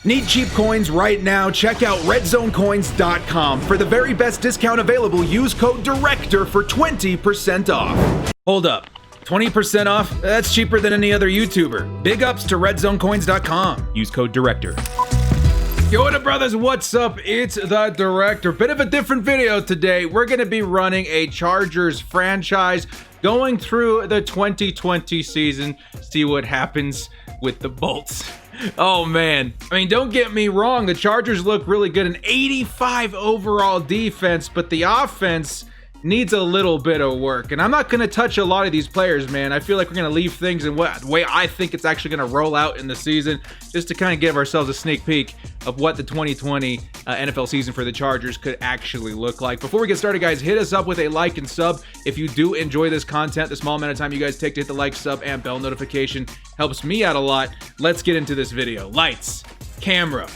Need cheap coins right now? Check out redzonecoins.com. For the very best discount available, use code DIRECTOR for 20% off. Hold up. 20% off? That's cheaper than any other YouTuber. Big ups to redzonecoins.com. Use code DIRECTOR. Yo, what up, brothers? What's up? It's the Director. Bit of a different video today. We're going to be running a Chargers franchise, going through the 2020 season, see what happens with the Bolts. Oh man, I mean, don't get me wrong, the Chargers look really good, an 85 overall defense, but the offense needs a little bit of work. And I'm not going to touch a lot of these players, man. I feel like we're going to leave things in the way I think it's actually going to roll out in the season, just to kind of give ourselves a sneak peek of what the 2020 NFL season for the Chargers could actually look like. Before we get started, guys, hit us up with a like and sub if you do enjoy this content. The small amount of time you guys take to hit the like, sub, and bell notification helps me out a lot. Let's get into this video. Lights, camera,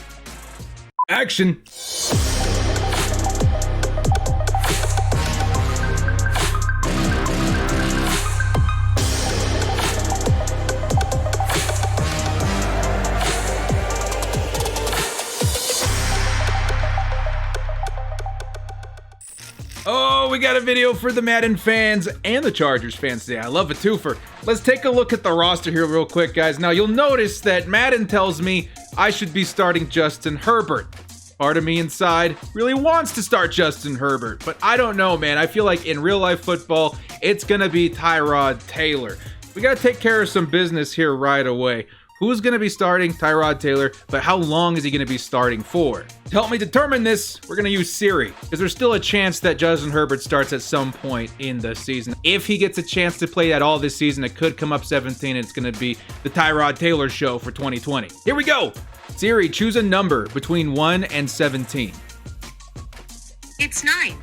action. Oh, we got a video for the Madden fans and the Chargers fans today. I love a twofer. Let's take a look at the roster here real quick, guys. Now, you'll notice that Madden tells me I should be starting Justin Herbert. Part of me inside really wants to start Justin Herbert, but I don't know, man. I feel like in real life football, it's gonna be Tyrod Taylor. We gotta take care of some business here right away. Who's going to be starting? Tyrod Taylor, but how long is he going to be starting for? To help me determine this, we're going to use Siri, because there's still a chance that Justin Herbert starts at some point in the season. If he gets a chance to play at all this season, it could come up 17, and it's going to be the Tyrod Taylor show for 2020. Here we go! Siri, choose a number between 1 and 17. It's 9.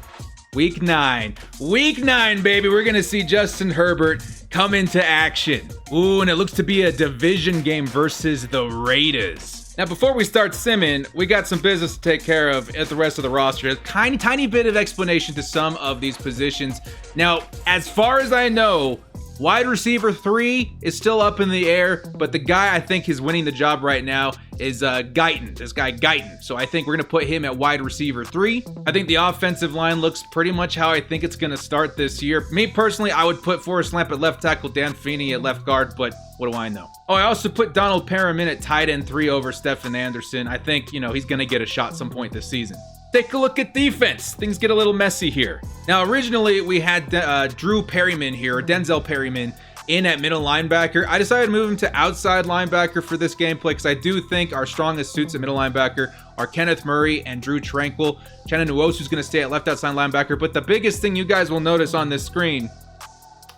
Week 9. Week 9, baby. We're going to see Justin Herbert come into action. Ooh, and it looks to be a division game versus the Raiders. Now, before we start simming, we got some business to take care of at the rest of the roster. A tiny bit of explanation to some of these positions. Now, as far as I know, wide receiver 3 is still up in the air, but the guy I think is winning the job right now is Guyton. This guy Guyton. So I think we're going to put him at wide receiver 3. I think the offensive line looks pretty much how I think it's going to start this year. Me personally, I would put Forrest Lamp at left tackle, Dan Feeney at left guard, but what do I know? Oh, I also put Donald Perriman at tight end 3 over Stephen Anderson. I think, he's going to get a shot some point this season. Take a look at defense. Things get a little messy here. Now, originally, we had Drue Perryman here, or Denzel Perryman, in at middle linebacker. I decided to move him to outside linebacker for this gameplay because I do think our strongest suits at middle linebacker are Kenneth Murray and Drue Tranquill. Uchenna Nwosu's going to stay at left outside linebacker, but the biggest thing you guys will notice on this screen,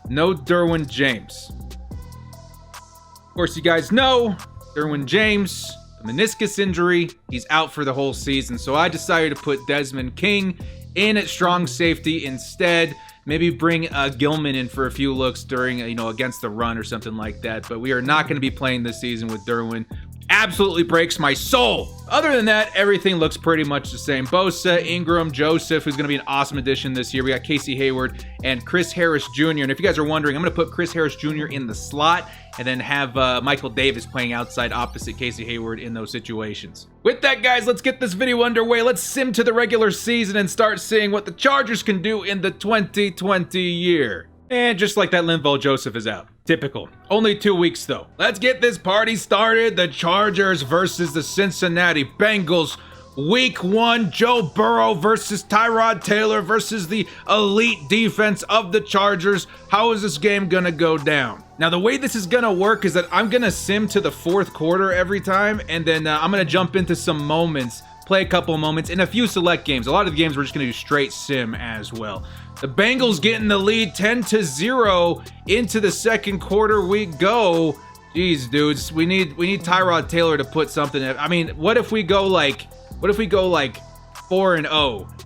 no Derwin James. Of course, you guys know Derwin James, meniscus injury, he's out for the whole season. So I decided to put Desmond King in at strong safety instead. Maybe bring Gilman in for a few looks during, against the run or something like that. But we are not going to be playing this season with Derwin. Absolutely breaks my soul. Other than that, everything looks pretty much the same. Bosa, Ingram, Joseph, who's going to be an awesome addition this year. We got Casey Hayward and Chris Harris Jr. And if you guys are wondering, I'm going to put Chris Harris Jr. in the slot and then have Michael Davis playing outside opposite Casey Hayward in those situations. With that, guys, let's get this video underway. Let's sim to the regular season and start seeing what the Chargers can do in the 2020 year. And just like that, Linval Joseph is out. Typical. Only 2 weeks, though. Let's get this party started. The Chargers versus the Cincinnati Bengals. Week 1, Joe Burrow versus Tyrod Taylor versus the elite defense of the Chargers. How is this game going to go down? Now, the way this is going to work is that I'm going to sim to the 4th quarter every time, and then I'm going to jump into some moments, play a couple of moments in a few select games. A lot of the games we're just going to do straight sim as well. The Bengals getting the lead 10-0 into the 2nd quarter we go. Jeez, dudes, we need Tyrod Taylor to put something in. I mean, what if we go like 4-0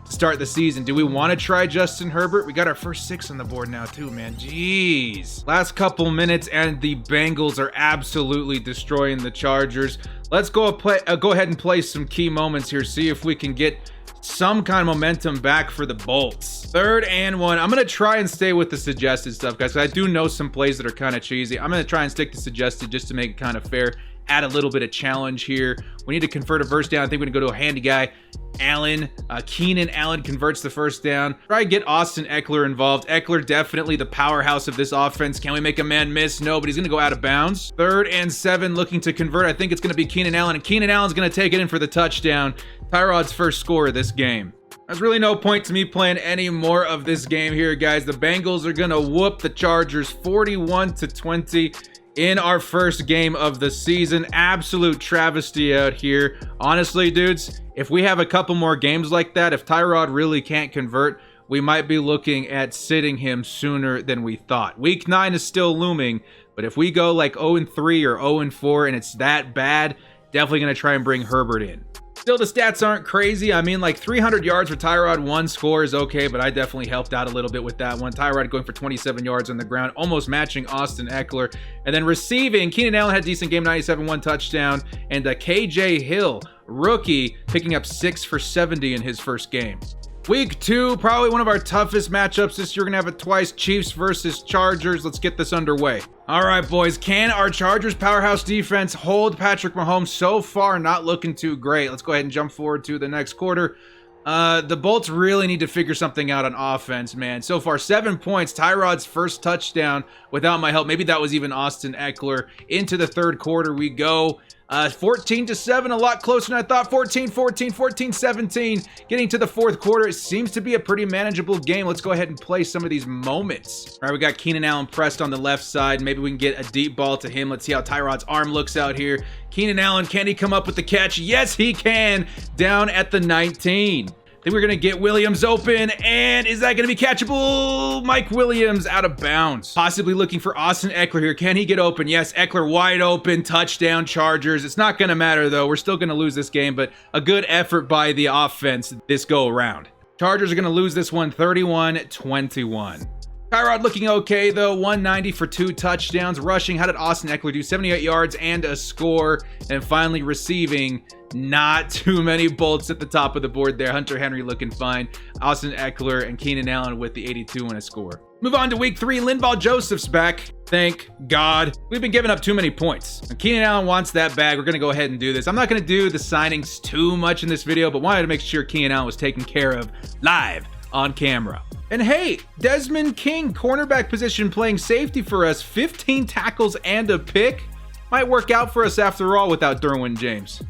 to start the season? Do we want to try Justin Herbert? We got our first 6 on the board now too, man. Jeez. Last couple minutes and the Bengals are absolutely destroying the Chargers. Let's go ahead and play some key moments here. See if we can get some kind of momentum back for the Bolts. 3rd and 1. I'm going to try and stay with the suggested stuff, guys, because I do know some plays that are kind of cheesy. I'm going to try and stick to suggested just to make it kind of fair add a little bit of challenge here. We need to convert a first down. I think we're gonna go to a handy guy. Allen, Keenan Allen converts the first down. Try to get Austin Ekeler involved. Ekeler definitely the powerhouse of this offense. Can we make a man miss? No, but he's gonna go out of bounds. 3rd and 7, looking to convert. I think it's gonna be Keenan Allen, and Keenan Allen's gonna take it in for the touchdown. Tyrod's first score of this game. There's really no point to me playing any more of this game here, guys. The Bengals are gonna whoop the Chargers 41-20 in our first game of the season. Absolute travesty out here. Honestly, dudes, if we have a couple more games like that, if Tyrod really can't convert, we might be looking at sitting him sooner than we thought. Week 9 is still looming, but if we go like 0-3 or 0-4 and it's that bad, definitely gonna try and bring Herbert in. Still, the stats aren't crazy. I mean, like 300 yards for Tyrod, 1 score is okay, but I definitely helped out a little bit with that one. Tyrod going for 27 yards on the ground, almost matching Austin Ekeler. And then receiving, Keenan Allen had a decent game, 97, 1 touchdown. And KJ Hill, rookie, picking up 6 for 70 in his first game. Week 2, probably one of our toughest matchups this year. We're gonna have it twice, Chiefs versus Chargers. Let's get this underway. All right, boys, can our Chargers powerhouse defense hold Patrick Mahomes? So far, not looking too great. Let's go ahead and jump forward to the next quarter. The Bolts really need to figure something out on offense, man. So far, 7 points. Tyrod's first touchdown without my help. Maybe that was even Austin Ekeler. Into the 3rd quarter we go. 14-7, a lot closer than I thought. 14-14, 14-17. Getting to the 4th quarter, it seems to be a pretty manageable game. Let's go ahead and play some of these moments. All right, we got Keenan Allen pressed on the left side. Maybe we can get a deep ball to him. Let's see how Tyrod's arm looks out here. Keenan Allen, can he come up with the catch? Yes, he can. Down at the 19. Then we're going to get Williams open, and is that going to be catchable? Mike Williams out of bounds. Possibly looking for Austin Ekeler here. Can he get open? Yes, Ekeler wide open, touchdown Chargers. It's not going to matter, though. We're still going to lose this game, but a good effort by the offense this go around. Chargers are going to lose this one 31-21. Tyrod looking okay, though. 190 for 2 touchdowns. Rushing, how did Austin Ekeler do? 78 yards and a score. And finally receiving, not too many bolts at the top of the board there. Hunter Henry looking fine. Austin Ekeler and Keenan Allen with the 82 and a score. Move on to week 3. Linval Joseph's back. Thank God. We've been giving up too many points. And Keenan Allen wants that bag. We're going to go ahead and do this. I'm not going to do the signings too much in this video, but wanted to make sure Keenan Allen was taken care of live on camera. And hey, Desmond King, cornerback position, playing safety for us. 15 tackles and a pick. Might work out for us after all without Derwin James.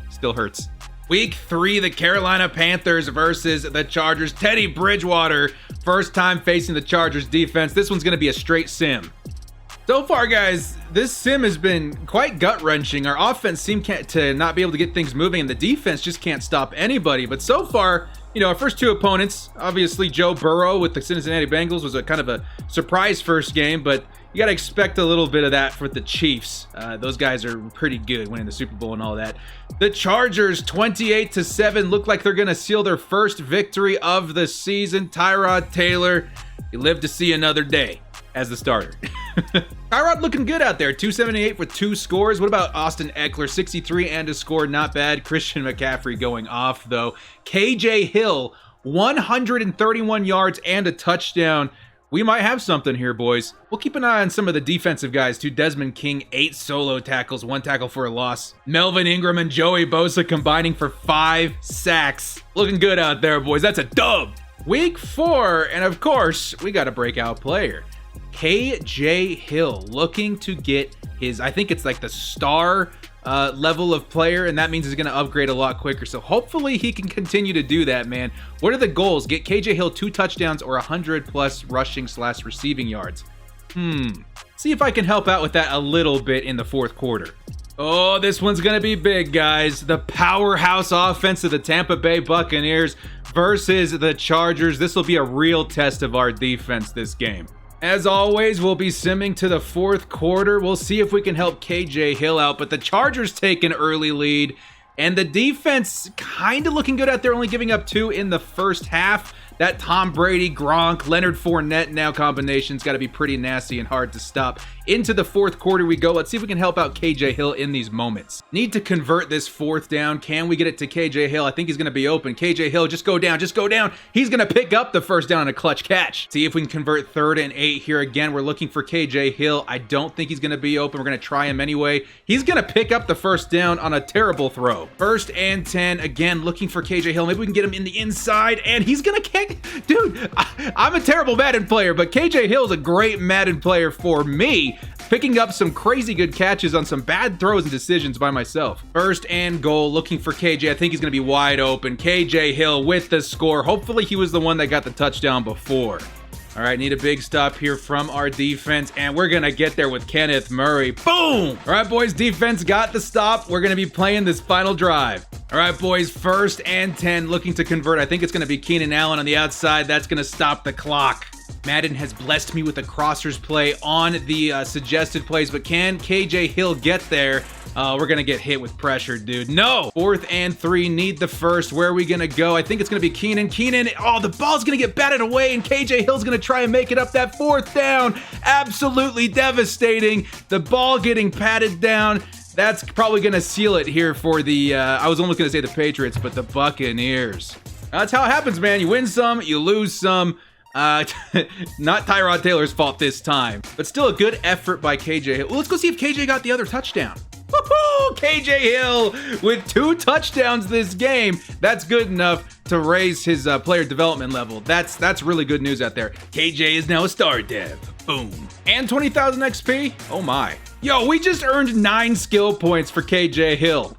Still hurts. Week 3, the Carolina Panthers versus the Chargers. Teddy Bridgewater, first time facing the Chargers defense. This one's going to be a straight sim. So far, guys, this sim has been quite gut-wrenching. Our offense seemed to not be able to get things moving, and the defense just can't stop anybody. But so far, you know, our first 2 opponents, obviously Joe Burrow with the Cincinnati Bengals was a kind of a surprise first game, but you got to expect a little bit of that for the Chiefs. Those guys are pretty good, winning the Super Bowl and all that. The Chargers, 28-7, look like they're going to seal their first victory of the season. Tyrod Taylor, you live to see another day as the starter. Tyrod looking good out there, 278 with 2 scores. What about Austin Ekeler, 63 and a score, not bad. Christian McCaffrey going off though. KJ Hill, 131 yards and a touchdown. We might have something here, boys. We'll keep an eye on some of the defensive guys too. Desmond King, 8 solo tackles, 1 tackle for a loss. Melvin Ingram and Joey Bosa combining for 5 sacks. Looking good out there, boys. That's a dub. Week 4, and of course, we got a breakout player. KJ Hill looking to get his, I think it's like the star level of player, and that means he's going to upgrade a lot quicker. So hopefully he can continue to do that, man. What are the goals? Get KJ Hill 2 touchdowns or 100+ rushing/receiving yards. See if I can help out with that a little bit in the 4th quarter. Oh, this one's going to be big, guys. The powerhouse offense of the Tampa Bay Buccaneers versus the Chargers. This will be a real test of our defense this game. As always, we'll be simming to the 4th quarter. We'll see if we can help KJ Hill out, but the Chargers take an early lead, and the defense kind of looking good out there, only giving up 2 in the first half. That Tom Brady, Gronk, Leonard Fournette now combination's got to be pretty nasty and hard to stop. Into the fourth quarter we go. Let's see if we can help out KJ Hill in these moments. Need to convert this fourth down. Can we get it to KJ Hill? I think he's going to be open. KJ Hill, just go down, just go down. He's going to pick up the first down on a clutch catch. See if we can convert 3rd and 8 here. Again, we're looking for KJ Hill. I don't think he's going to be open. We're going to try him anyway. He's going to pick up the first down on a terrible throw. 1st and 10. Again, looking for KJ Hill. Maybe we can get him in the inside, and he's going to kick. Dude, I'm a terrible Madden player, but KJ Hill is a great Madden player for me, picking up some crazy good catches on some bad throws and decisions by myself. 1st and goal, looking for KJ. I think he's going to be wide open. KJ Hill with the score. Hopefully he was the one that got the touchdown before. All right, need a big stop here from our defense, and we're going to get there with Kenneth Murray. Boom! All right, boys, defense got the stop. We're going to be playing this final drive. All right, boys, 1st and 10, looking to convert. I think it's going to be Keenan Allen on the outside. That's going to stop the clock. Madden has blessed me with a crossers play on the suggested plays, but can KJ Hill get there? We're going to get hit with pressure, dude. No! 4th and 3, need the first. Where are we going to go? I think it's going to be Keenan. Oh, the ball's going to get batted away, and KJ Hill's going to try and make it up that 4th down. Absolutely devastating. The ball getting patted down. That's probably going to seal it here for the, I was almost going to say the Patriots, but the Buccaneers. That's how it happens, man. You win some, you lose some. Not Tyrod Taylor's fault this time, but still a good effort by KJ Hill. Well, let's go see if KJ got the other touchdown. Woohoo! KJ Hill with 2 touchdowns this game. That's good enough to raise his player development level. That's really good news out there. KJ is now a star dev. Boom. And 20,000 XP? Oh my. Yo, we just earned 9 skill points for KJ Hill.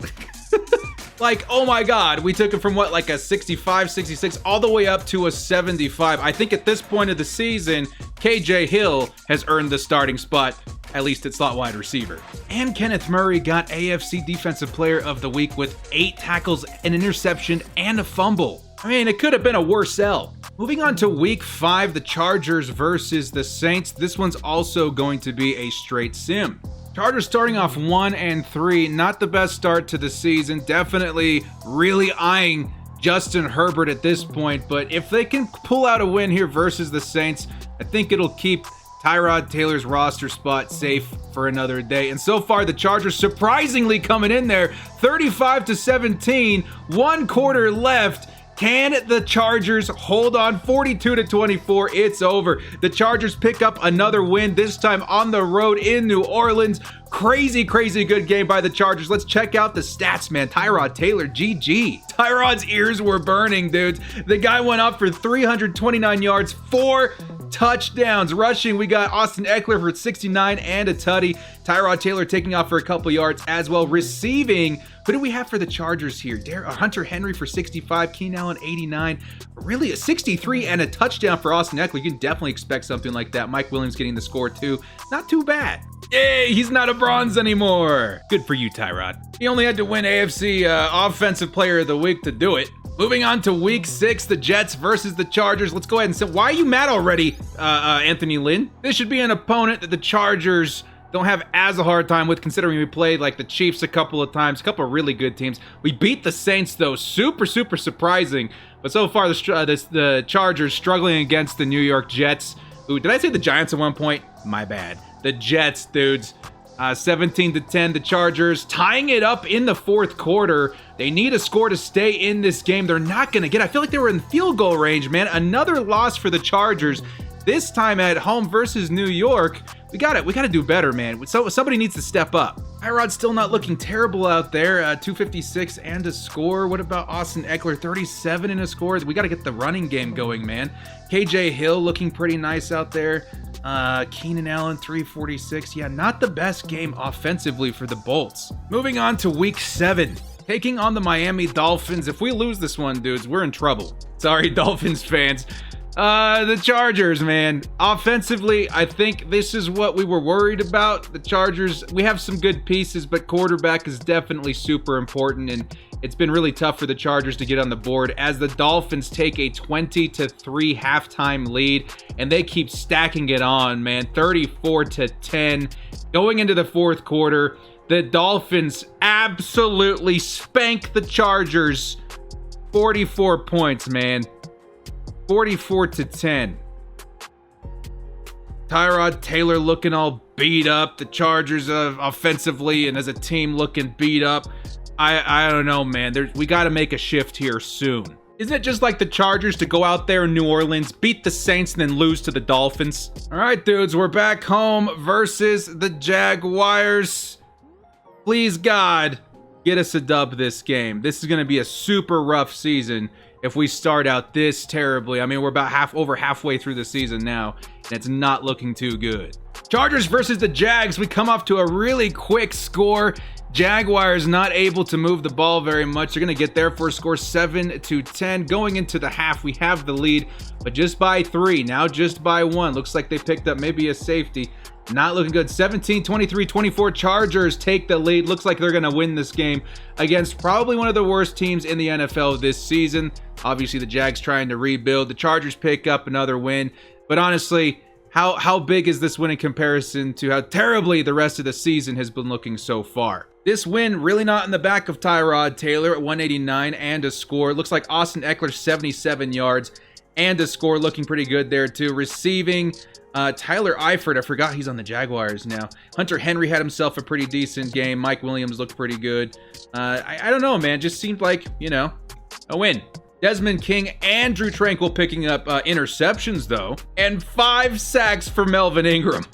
Like, oh my God, we took him from what, like a 65, 66, all the way up to a 75. I think at this point of the season, KJ Hill has earned the starting spot, at least at slot wide receiver. And Kenneth Murray got AFC Defensive Player of the Week with 8 tackles, an interception, and a fumble. I mean, it could have been a worse sell. Moving on to week 5, the Chargers versus the Saints. This one's also going to be a straight sim. Chargers starting off 1 and 3, not the best start to the season. Definitely really eyeing Justin Herbert at this point, but if they can pull out a win here versus the Saints, I think it'll keep Tyrod Taylor's roster spot safe for another day. And so far, the Chargers surprisingly coming in there, 35-17, 1 quarter left. Can the Chargers hold on? 42-24, it's over. The Chargers pick up another win, this time on the road in New Orleans. Crazy good game by the Chargers. Let's check out the stats, man. Tyrod Taylor, GG. Tyrod's ears were burning, dudes. The guy went up for 329 yards, 4 touchdowns. Rushing, we got Austin Eckler for 69 and a tutty. Tyrod Taylor taking off for a couple yards as well. Receiving, who do we have for the Chargers here? Hunter Henry for 65, Keenan Allen 89, really a 63 and a touchdown for Austin Eckler. You can definitely expect something like that. Mike Williams getting the score too. Not too bad. Yay, he's not a bronze anymore. Good for you, Tyrod. He only had to win AFC Offensive Player of the Week to do it. Moving on to week 6, the Jets versus the Chargers. Let's go ahead and say, why are you mad already, Anthony Lynn? This should be an opponent that the Chargers don't have as a hard time with, considering we played like the Chiefs a couple of times, a couple of really good teams. We beat the Saints though, super surprising. But so far the Chargers struggling against the New York Jets. Ooh, did I say the Giants at one point? My bad. The Jets, dudes. 17-10, the Chargers tying it up in the fourth quarter. They need a score to stay in this game. They're not going to get, I feel like they were in field goal range, man. Another loss for the Chargers, this time at home versus New York. We got to do better, man. So somebody needs to step up. Tyrod's still not looking terrible out there. 256 and a score. What about Austin Eckler? 37 in a score. We got to get the running game going, man. KJ Hill looking pretty nice out there. Keenan Allen 346. Yeah, not the best game offensively for the Bolts. Moving on to week 7. Taking on the Miami Dolphins. If we lose this one, dudes, we're in trouble. Sorry, Dolphins fans. The Chargers, man. Offensively, I think this is what we were worried about. The Chargers, we have some good pieces, but quarterback is definitely super important, and it's been really tough for the Chargers to get on the board as the Dolphins take a 20-3 halftime lead, and they keep stacking it on, man. 34-10. Going into the fourth quarter, the Dolphins absolutely spank the Chargers. 44 points, man. 44-10. Tyrod Taylor looking all beat up. The Chargers offensively and as a team looking beat up. I don't know, man. We got to make a shift here soon. Isn't it just like the Chargers to go out there in New Orleans, beat the Saints, and then lose to the Dolphins? All right, dudes, we're back home versus the Jaguars. Please, God, get us a dub this game. This is going to be a super rough season if we start out this terribly. I mean, we're about over halfway through the season now, and it's not looking too good. Chargers versus the Jags. We come off to a really quick score. Jaguars not able to move the ball very much. They're going to get there for a score 7-10. Going into the half, we have the lead, but just by 3. Now just by 1. Looks like they picked up maybe a safety. Not looking good. 17-23-24. Chargers take the lead. Looks like they're going to win this game against probably one of the worst teams in the NFL this season. Obviously, the Jags trying to rebuild. The Chargers pick up another win. But honestly, how big is this win in comparison to how terribly the rest of the season has been looking so far? This win really not in the back of Tyrod Taylor at 189 and a score. Looks like Austin Eckler 77 yards and a score, looking pretty good there too. Receiving, Tyler Eifert, I forgot he's on the Jaguars now. Hunter Henry had himself a pretty decent game. Mike Williams looked pretty good. I don't know, man. Just seemed like, a win. Desmond King and Drue Tranquill picking up interceptions, though. And 5 sacks for Melvin Ingram.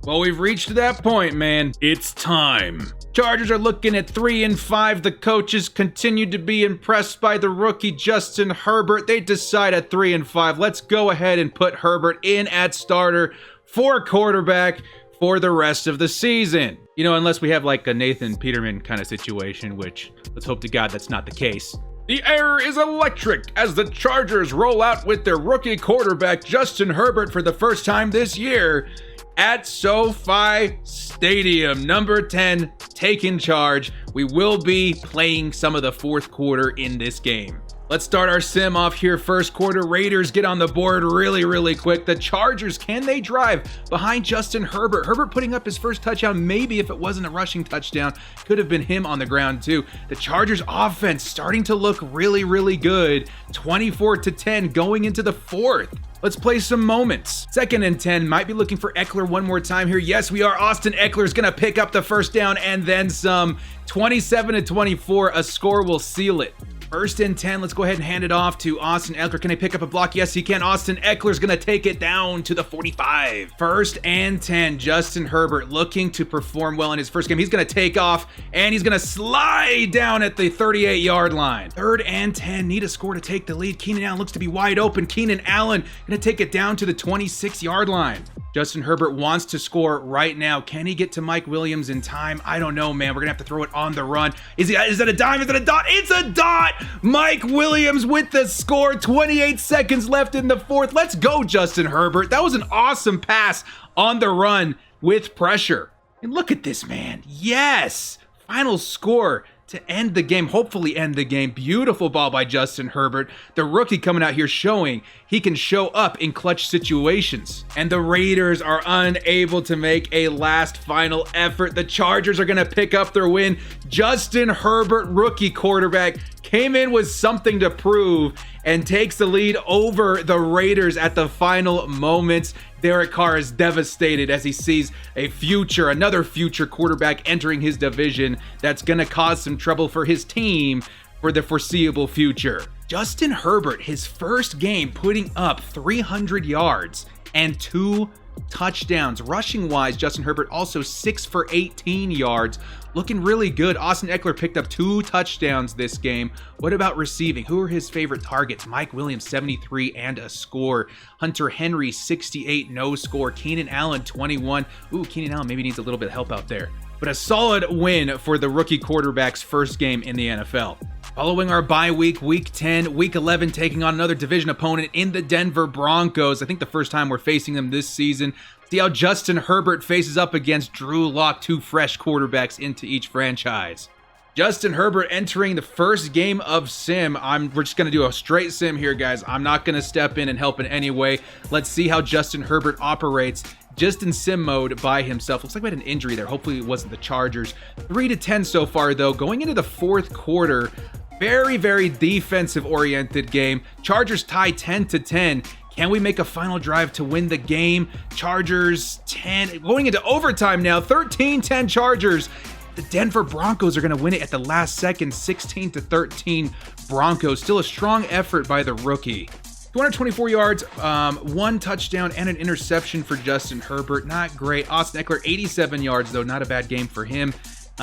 Well, we've reached that point, man. It's time. Chargers are looking at 3-5. The coaches continue to be impressed by the rookie Justin Herbert. They decide at 3-5. Let's go ahead and put Herbert in at starter for quarterback for the rest of the season. Unless we have like a Nathan Peterman kind of situation, which let's hope to God that's not the case. The air is electric as the Chargers roll out with their rookie quarterback Justin Herbert for the first time this year at SoFi Stadium. Number 10 taking charge. We will be playing some of the fourth quarter in this game. Let's start our sim off here. First quarter, Raiders get on the board really quick. The Chargers, can they drive behind Justin Herbert? Herbert putting up his first touchdown. Maybe if it wasn't a rushing touchdown, could have been him on the ground too. The Chargers offense starting to look really good. 24-10 going into the fourth. Let's play some moments. 2nd and 10, might be looking for Eckler one more time here. Yes, we are. Austin Eckler's gonna pick up the first down and then some. 27-24, a score will seal it. 1st and 10, let's go ahead and hand it off to Austin Eckler. Can he pick up a block? Yes, he can. Austin Eckler's going to take it down to the 45. 1st and 10, Justin Herbert looking to perform well in his first game. He's going to take off, and he's going to slide down at the 38-yard line. 3rd and 10, need a score to take the lead. Keenan Allen looks to be wide open. Keenan Allen going to take it down to the 26-yard line. Justin Herbert wants to score right now. Can he get to Mike Williams in time? I don't know, man. We're going to have to throw it on the run. Is that a dime? Is it a dot? It's a dot! Mike Williams with the score. 28 seconds left in the fourth. Let's go, Justin Herbert. That was an awesome pass on the run with pressure. And look at this, man. Yes! Final score to end the game, hopefully end the game. Beautiful ball by Justin Herbert. The rookie coming out here showing he can show up in clutch situations. And the Raiders are unable to make a last final effort. The Chargers are going to pick up their win. Justin Herbert, rookie quarterback, came in with something to prove and takes the lead over the Raiders at the final moments. Derek Carr is devastated as he sees another future quarterback entering his division that's going to cause some trouble for his team for the foreseeable future. Justin Herbert, his first game, putting up 300 yards and 2 touchdowns. Rushing wise, Justin Herbert also 6 for 18 yards. Looking really good. Austin Eckler picked up 2 touchdowns this game. What about receiving? Who are his favorite targets? Mike Williams, 73 and a score. Hunter Henry, 68, no score. Keenan Allen, 21. Ooh, Keenan Allen maybe needs a little bit of help out there. But a solid win for the rookie quarterback's first game in the NFL. Following our bye week, week 10, week 11, taking on another division opponent in the Denver Broncos. I think the first time we're facing them this season. See how Justin Herbert faces up against Drew Lock, 2 fresh quarterbacks into each franchise. Justin Herbert entering the first game of sim. We're just going to do a straight sim here, guys. I'm not going to step in and help in any way. Let's see how Justin Herbert operates just in sim mode by himself. Looks like we had an injury there. Hopefully it wasn't the Chargers. 3-10 so far, though. Going into the fourth quarter, Very, very defensive-oriented game. Chargers tie 10-10. Can we make a final drive to win the game? Chargers 10, going into overtime now, 13-10 Chargers. The Denver Broncos are going to win it at the last second, 16-13 Broncos. Still a strong effort by the rookie. 224 yards, 1 touchdown, and an interception for Justin Herbert. Not great. Austin Eckler, 87 yards, though. Not a bad game for him.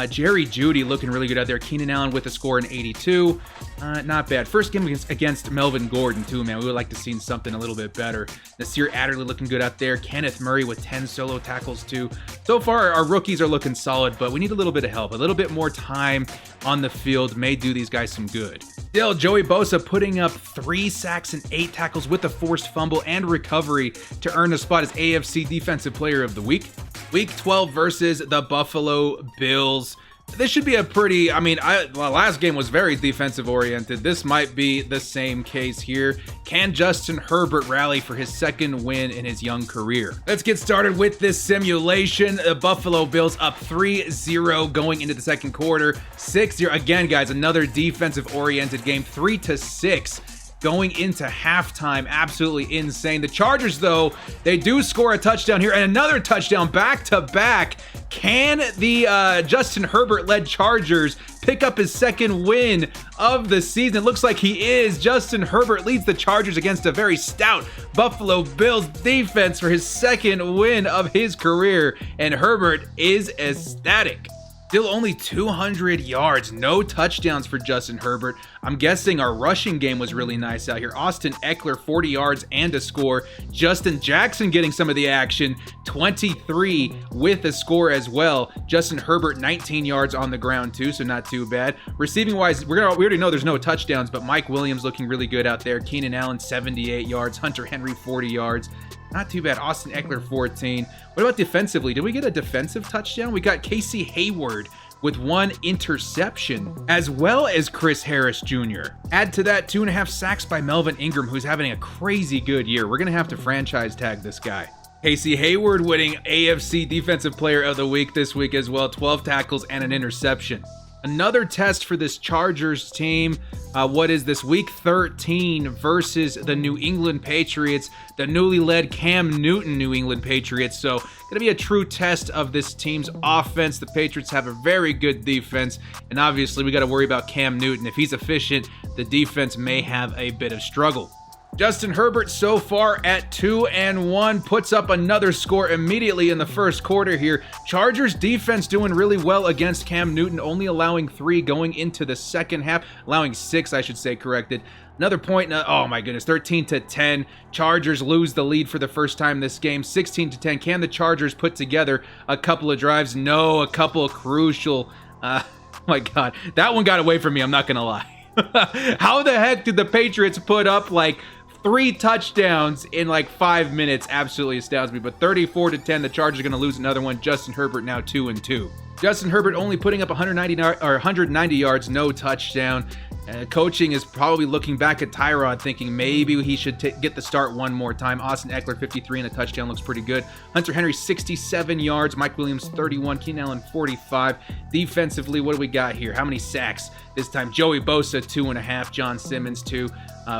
Jerry Jeudy looking really good out there. Keenan Allen with a score in 82. Not bad. First game against Melvin Gordon, too, man. We would like to see something a little bit better. Nasir Adderley looking good out there. Kenneth Murray with 10 solo tackles, too. So far, our rookies are looking solid, but we need a little bit of help. A little bit more time on the field may do these guys some good. Still, Joey Bosa putting up 3 sacks and 8 tackles with a forced fumble and recovery to earn a spot as AFC Defensive Player of the Week. Week 12 versus the Buffalo Bills. This should be a pretty, last game was very defensive oriented. This might be the same case here. Can Justin Herbert rally for his second win in his young career? Let's get started with this simulation. The Buffalo Bills up 3-0 going into the second quarter. 6-0. Again, guys, another defensive oriented game. 3-6. Going into halftime, absolutely insane. The Chargers, though, they do score a touchdown here and another touchdown back-to-back. Can the Justin Herbert-led Chargers pick up his second win of the season? It looks like he is. Justin Herbert leads the Chargers against a very stout Buffalo Bills defense for his second win of his career, and Herbert is ecstatic. Still only 200 yards, no touchdowns for Justin Herbert. I'm guessing our rushing game was really nice out here. Austin Eckler, 40 yards and a score. Justin Jackson getting some of the action, 23 with a score as well. Justin Herbert, 19 yards on the ground too, so not too bad. Receiving wise, we already know there's no touchdowns, but Mike Williams looking really good out there. Keenan Allen, 78 yards. Hunter Henry, 40 yards. Not too bad. Austin Eckler, 14. What about defensively? Did we get a defensive touchdown? We got Casey Hayward with 1 interception, as well as Chris Harris Jr. Add to that 2.5 sacks by Melvin Ingram, who's having a crazy good year. We're going to have to franchise tag this guy. Casey Hayward winning AFC Defensive Player of the Week this week as well. 12 tackles and an interception. Another test for this Chargers team. What is this? Week 13 versus the New England Patriots, the newly led Cam Newton New England Patriots. So going to be a true test of this team's offense. The Patriots have a very good defense, and obviously we got to worry about Cam Newton. If he's efficient, the defense may have a bit of struggle. Justin Herbert so far at 2-1 puts up another score immediately in the first quarter here. Chargers defense doing really well against Cam Newton, only allowing 3 going into the second half, allowing 6, I should say, corrected. Another point, oh my goodness, 13-10. Chargers lose the lead for the first time this game, 16-10. Can the Chargers put together a couple of drives? No, a couple of crucial, oh my God, that one got away from me, I'm not gonna lie. How the heck did the Patriots put up like 3 touchdowns in like 5 minutes? Absolutely astounds me. But 34-10, the Chargers are going to lose another one. Justin Herbert now 2-2. Justin Herbert only putting up 190 yards, no touchdown. Coaching is probably looking back at Tyrod thinking maybe he should get the start one more time. Austin Eckler, 53 and a touchdown, looks pretty good. Hunter Henry, 67 yards. Mike Williams, 31. Keenan Allen, 45. Defensively, what do we got here? How many sacks this time? Joey Bosa, 2.5. John Simmons, 2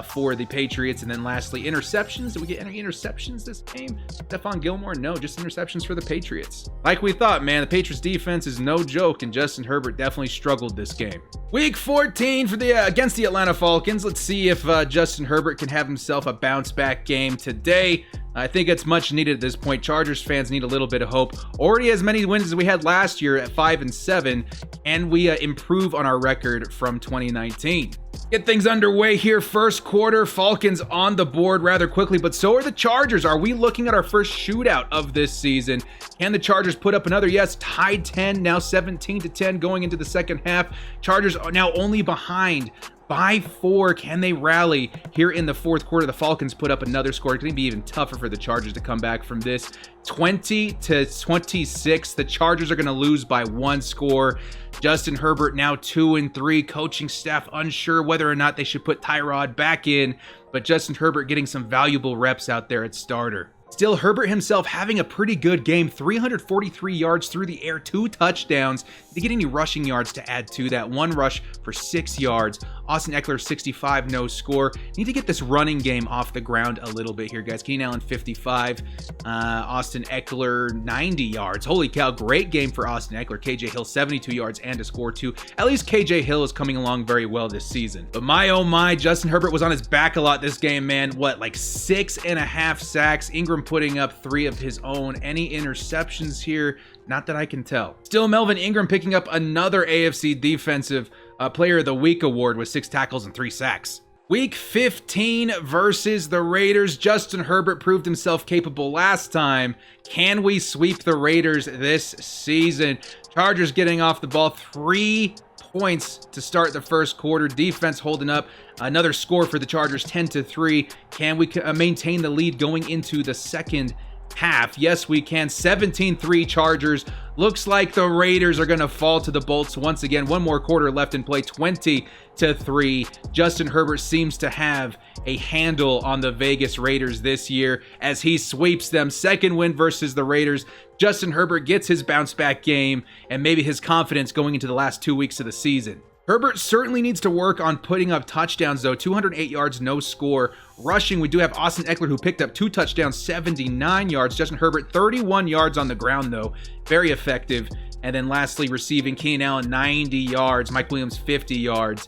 for the Patriots. And then lastly, interceptions. Did we get any interceptions this game? Stephon Gilmore? No, just interceptions for the Patriots. Like we thought, man, the Patriots defense is no joke, and Justin Herbert definitely struggled this game. Week 14 for the against the Atlanta Falcons. Let's see if Justin Herbert can have himself a bounce-back game today. I think it's much needed at this point. Chargers fans need a little bit of hope. Already as many wins as we had last year at 5-7, and we improve on our record from 2019. Get things underway here. First quarter, Falcons on the board rather quickly, but so are the Chargers. Are we looking at our first shootout of this season? Can the Chargers put up another? Yes, tied 10, now 17-10 going into the second half. Chargers are now only behind by 4. Can they rally here in the fourth quarter? The Falcons put up another score. It's going to be even tougher for the Chargers to come back from this. 20-26. The Chargers are going to lose by 1 score. Justin Herbert now 2-3. Coaching staff unsure whether or not they should put Tyrod back in, but Justin Herbert getting some valuable reps out there at starter. Still, Herbert himself having a pretty good game. 343 yards through the air, 2 touchdowns. Did he get any rushing yards to add to that? 1 rush for 6 yards. Austin Eckler, 65, no score. Need to get this running game off the ground a little bit here, guys. Keenan Allen, 55. Austin Eckler, 90 yards. Holy cow, great game for Austin Eckler. KJ Hill, 72 yards and a score too. At least KJ Hill is coming along very well this season. But my oh my, Justin Herbert was on his back a lot this game, man. What, like 6.5 sacks? Ingram putting up 3 of his own. Any interceptions here? Not that I can tell. Still, Melvin Ingram picking up another AFC Defensive Player of the Week award with 6 tackles and 3 sacks. Week 15 versus the Raiders. Justin Herbert proved himself capable last time. Can we sweep the Raiders this season? Chargers getting off the ball, 3 points to start the first quarter. Defense holding up. Another score for the Chargers, 10-3. Can we maintain the lead going into the second half? Yes, we can. 17-3 Chargers. Looks like the Raiders are going to fall to the Bolts once again. One more quarter left in play, 20-3. Justin Herbert seems to have a handle on the Vegas Raiders this year as he sweeps them. Second win versus the Raiders. Justin Herbert gets his bounce back game and maybe his confidence going into the last 2 weeks of the season. Herbert certainly needs to work on putting up touchdowns, though. 208 yards, no score. Rushing, we do have Austin Eckler, who picked up 2 touchdowns, 79 yards. Justin Herbert, 31 yards on the ground, though. Very effective. And then lastly, receiving, Keenan Allen, 90 yards. Mike Williams, 50 yards.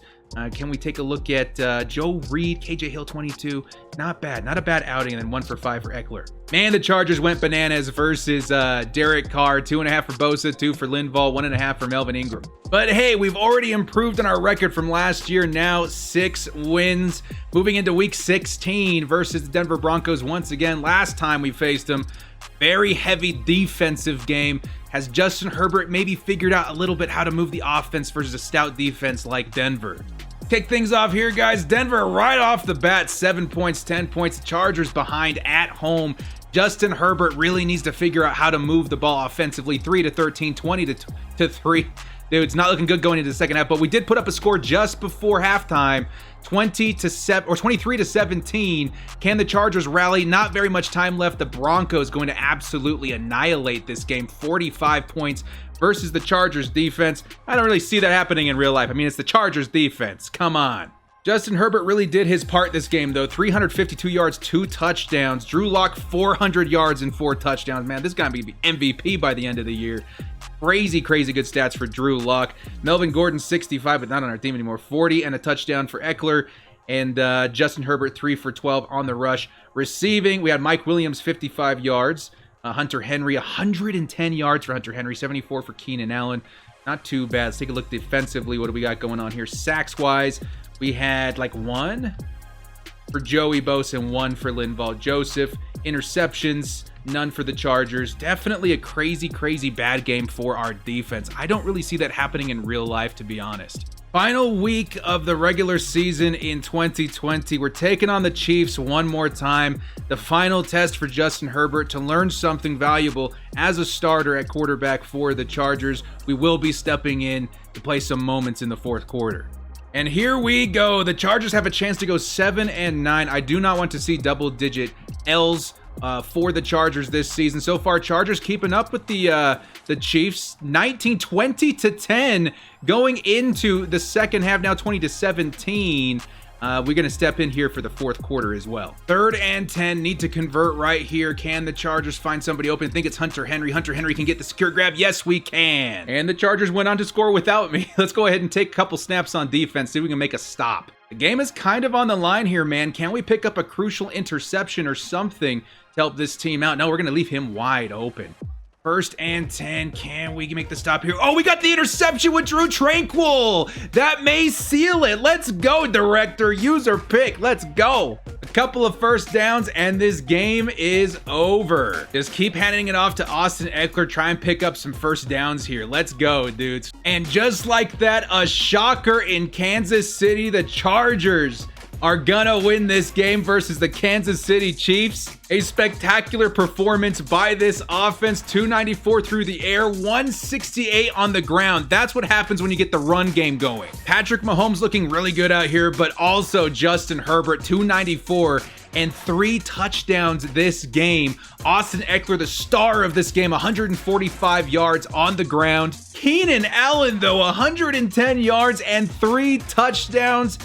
Can we take a look at Joe Reed, KJ Hill, 22? Not bad. Not a bad outing. And then 1 for 5 for Eckler. Man, the Chargers went bananas versus Derek Carr. 2.5 for Bosa, 2 for Linval, 1.5 for Melvin Ingram. But hey, we've already improved on our record from last year. Now 6 wins. Moving into week 16 versus the Denver Broncos once again. Last time we faced them, very heavy defensive game. Has Justin Herbert maybe figured out a little bit how to move the offense versus a stout defense like Denver? Kick things off here, guys. Denver right off the bat, 7 points, 10 points. The Chargers behind at home. Justin Herbert really needs to figure out how to move the ball offensively. 3-13, 20-3. Dude, it's not looking good going into the second half, but we did put up a score just before halftime. 23-17. Can the Chargers rally? Not very much time left. The Broncos going to absolutely annihilate this game. 45 points versus the Chargers defense. I don't really see that happening in real life. I mean, it's the Chargers defense. Come on. Justin Herbert really did his part this game, though. 352 yards, 2 touchdowns. Drew Lock, 400 yards and 4 touchdowns. Man, this guy may be MVP by the end of the year. Crazy good stats for Drew Lock. Melvin Gordon, 65, but not on our team anymore. 40 and a touchdown for Eckler. And Justin Herbert, 3 for 12 on the rush. Receiving, we had Mike Williams, 55 yards. Hunter Henry, 110 yards for Hunter Henry. 74 for Keenan Allen. Not too bad. Let's take a look defensively. What do we got going on here? Sacks-wise, we had like 1 for Joey Bosa and 1 for Linval Joseph. Interceptions, none for the Chargers. Definitely a crazy bad game for our defense. I don't really see that happening in real life, to be honest. Final week of the regular season in 2020. We're taking on the Chiefs one more time. The final test for Justin Herbert to learn something valuable as a starter at quarterback for the Chargers. We will be stepping in to play some moments in the fourth quarter. And here we go. The Chargers have a chance to go 7-9. I do not want to see double-digit L's for the Chargers this season. So far, Chargers keeping up with the Chiefs. 20-10 going into the second half. Now 20-17. We're going to step in here for the fourth quarter as well. 3rd and 10, need to convert right here. Can the Chargers find somebody open? I think it's Hunter Henry. Hunter Henry can get the secure grab. Yes, we can. And the Chargers went on to score without me. Let's go ahead and take a couple snaps on defense, see if we can make a stop. The game is kind of on the line here, man. Can we pick up a crucial interception or something to help this team out? No, we're going to leave him wide open. 1st and 10. Can we make the stop here? Oh, we got the interception with Drue Tranquill. That may seal it. Let's go, director. User pick. Let's go. A couple of first downs, and this game is over. Just keep handing it off to Austin Eckler. Try and pick up some first downs here. Let's go, dudes. And just like that, a shocker in Kansas City. The Chargers are gonna win this game versus the Kansas City Chiefs. A spectacular performance by this offense. 294 through the air, 168 on the ground. That's what happens when you get the run game going. Patrick Mahomes looking really good out here, but also Justin Herbert, 294 and 3 touchdowns this game. Austin Eckler, the star of this game, 145 yards on the ground. Keenan Allen, though, 110 yards and 3 touchdowns.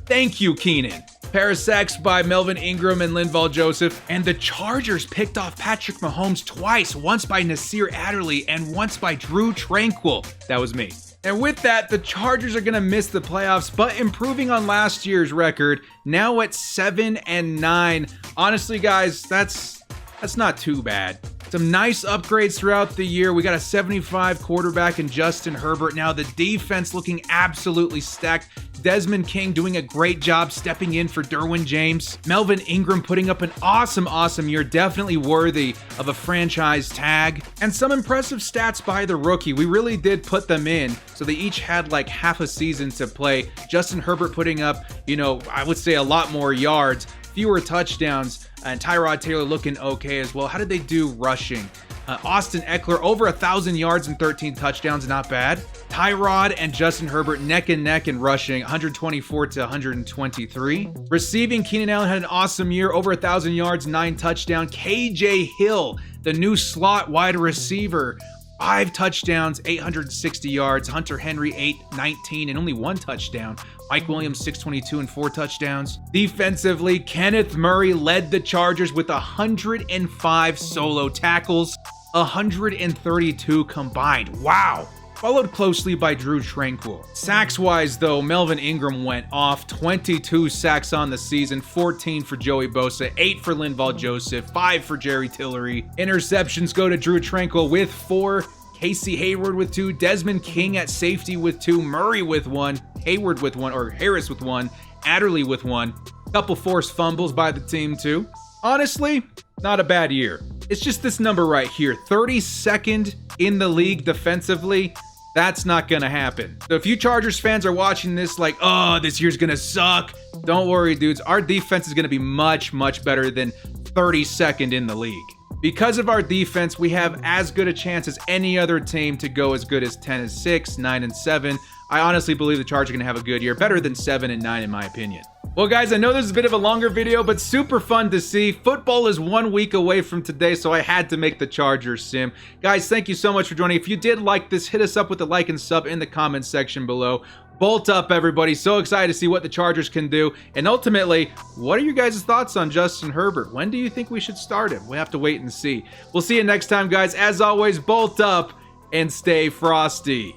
Thank you, Keenan. Pair of sacks by Melvin Ingram and Linval Joseph. And the Chargers picked off Patrick Mahomes twice, once by Nasir Adderley and once by Drue Tranquill. That was me. And with that, the Chargers are going to miss the playoffs, but improving on last year's record, now at 7-9. Honestly, guys, that's not too bad. Some nice upgrades throughout the year. We got a 75 quarterback in Justin Herbert. Now the defense looking absolutely stacked. Desmond King doing a great job stepping in for Derwin James. Melvin Ingram putting up an awesome year, definitely worthy of a franchise tag. And some impressive stats by the rookie. We really did put them in, so they each had like half a season to play. Justin Herbert putting up, I would say a lot more yards, fewer touchdowns, and Tyrod Taylor looking okay as well. How did they do rushing? Austin Eckler over 1,000 yards and 13 touchdowns, not bad. Tyrod and Justin Herbert neck and neck in rushing, 124 to 123. Receiving, Keenan Allen had an awesome year, over 1,000 yards, 9 touchdowns. KJ Hill, the new slot wide receiver, 5 touchdowns, 860 yards. Hunter Henry, 819 and only 1 touchdown. Mike Williams, 622 and 4 touchdowns. Defensively, Kenneth Murray led the Chargers with 105 solo tackles, 132 combined. Wow. Followed closely by Drue Tranquill. Sacks-wise, though, Melvin Ingram went off. 22 sacks on the season, 14 for Joey Bosa, 8 for Linval Joseph, 5 for Jerry Tillery. Interceptions go to Drue Tranquill with 4, Casey Hayward with 2, Desmond King at safety with 2, Murray with 1, Hayward with 1, or Harris with 1, Adderley with 1. Couple forced fumbles by the team, too. Honestly, not a bad year. It's just this number right here, 32nd in the league defensively. That's not gonna happen. So if you Chargers fans are watching this like, oh, this year's gonna suck, don't worry, dudes. Our defense is gonna be much better than 32nd in the league. Because of our defense, we have as good a chance as any other team to go as good as 10-6, 9-7. I honestly believe the Chargers are gonna have a good year, better than 7-9 in my opinion. Well, guys, I know this is a bit of a longer video, but super fun to see. Football is 1 week away from today, so I had to make the Chargers sim. Guys, thank you so much for joining. If you did like this, hit us up with a like and sub in the comments section below. Bolt up, everybody. So excited to see what the Chargers can do. And ultimately, what are your guys' thoughts on Justin Herbert? When do you think we should start him? We have to wait and see. We'll see you next time, guys. As always, bolt up and stay frosty.